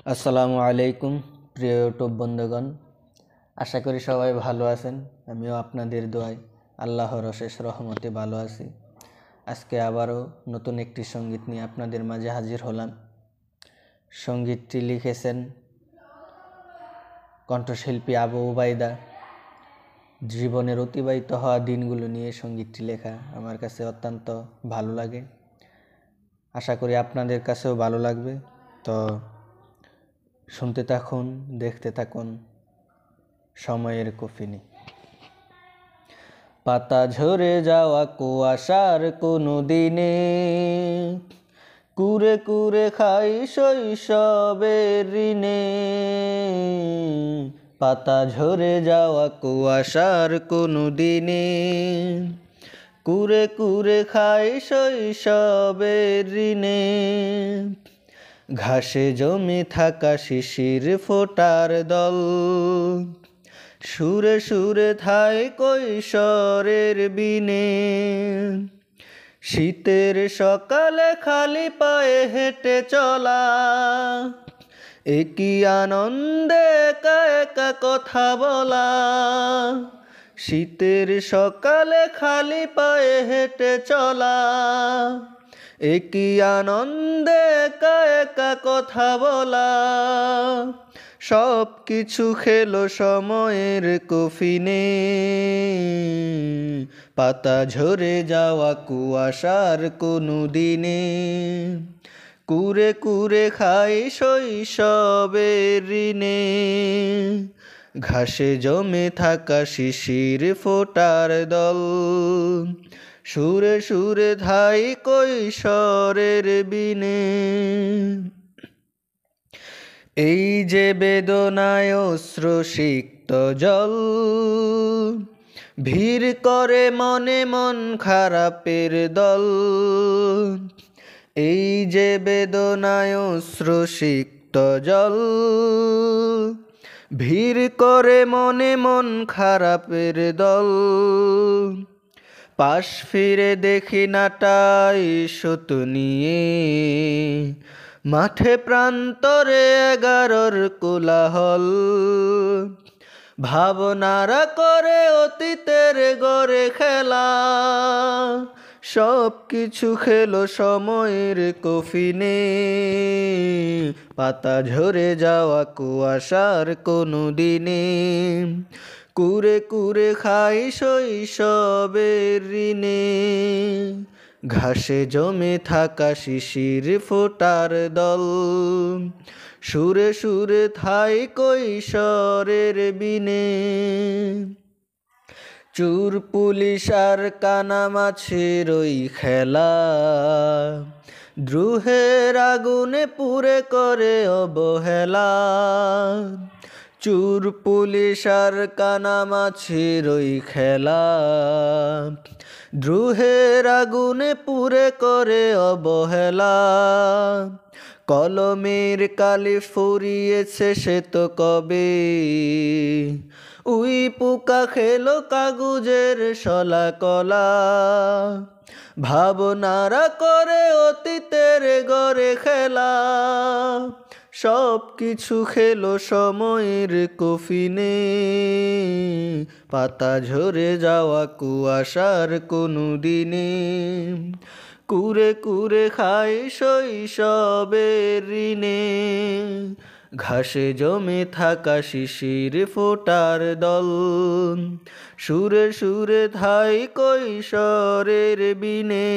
আসসালামু আলাইকুম প্রিয় ইউটিউব বন্ধুগণ, আশা করি সবাই ভালো আছেন। আমিও আপনাদের দোয়ায় আল্লাহর অশেষ রহমতে ভালো আছি। আজকে আবারও নতুন একটি সঙ্গীত নিয়ে আপনাদের মাঝে হাজির হলাম। সঙ্গীতটি লিখেছেন কণ্ঠশিল্পী আবু উবাইদা। জীবনের অতিবাহিত হওয়া দিনগুলো নিয়ে সঙ্গীতটি লেখা আমার কাছে অত্যন্ত ভালো লাগে। আশা করি আপনাদের কাছেও ভালো লাগবে। তো শুনতে থাকুন, দেখতে থাকুন সময়ের কফিনে। পাতা ঝরে যাওয়া কুয়াশার কোনো দিনে কুরে কুরে খাই শৈশবের ঋণে। পাতা ঝরে যাওয়া কুয়াশার কোনো দিনে কুরে কুরে খাই শৈশবের ঋণে। ঘাসে জমে থাকা শিশির ফোটার দল সুরে সুরে থাই কৈশোরের বিনে। শীতের সকালে খালি পায়ে হেঁটে চলা একই আনন্দে একা একা কথা বলা। শীতের সকালে খালি পায়ে হেঁটে চলা একই আনন্দে একা একা কথা বলা। সব কিছু খেলো সময়ের কফিনে। পাতা ঝরে যাওয়া কুয়াশার কোনো দিনে কুরে কুরে খাই শৈশবের ঋণে। ঘাসে জমে থাকা শিশির ফোটার দল সুরে সুরে ধাই কৈশোরের বিনে। এই যে বেদনায় অশ্রুসিক্ত জল ভিড় করে মনে মন খারাপের দল। এই যে বেদনায় অশ্রুসিক্ত জল ভিড় করে মনে মন খারাপের দল। পাশ ফিরে দেখি নাটাই সুতো নিয়ে মাঠে প্রান্তরে 11র কোলাহল। ভাবনারা করে অতীতের গড়ে খেলা সব কিছু খেলো সময়ের কফিনে। পাতা ঝরে যাওয়া কুয়াশার কোনো দিনে কুরে কুরে খাই শৈশবের ঋণে। ঘাসে জমে থাকা শিশির ফোটার দল সুরে সুরে থাই কৈশোরের বিনে। চোর পুলিশ আর কানামাছির ওই খেলা দ্রোহের আগুনে পুড়ে করে অবহেলা। চোর পুলিশ আর কানামাছির ওই খেলা দ্রোহের আগুনে পুড়ে করে অবহেলা। কলমের কালি ফুরিয়েছে সে তো কবে উই পোকা খেলো কাগজের শলা কলা। ভাবনারা করে অতীতের গড়ে খেলা সব কিছু খেলো সময়ের কফিনে। পাতা ঝরে যাওয়া কুয়াশার কোনো দিনে কুরে কুরে খাই শৈশবের ঋণে। ঘাসে জমে থাকা শিশির ফোটার দল সুরে সুরে ধাই কৈশোরের বিনে।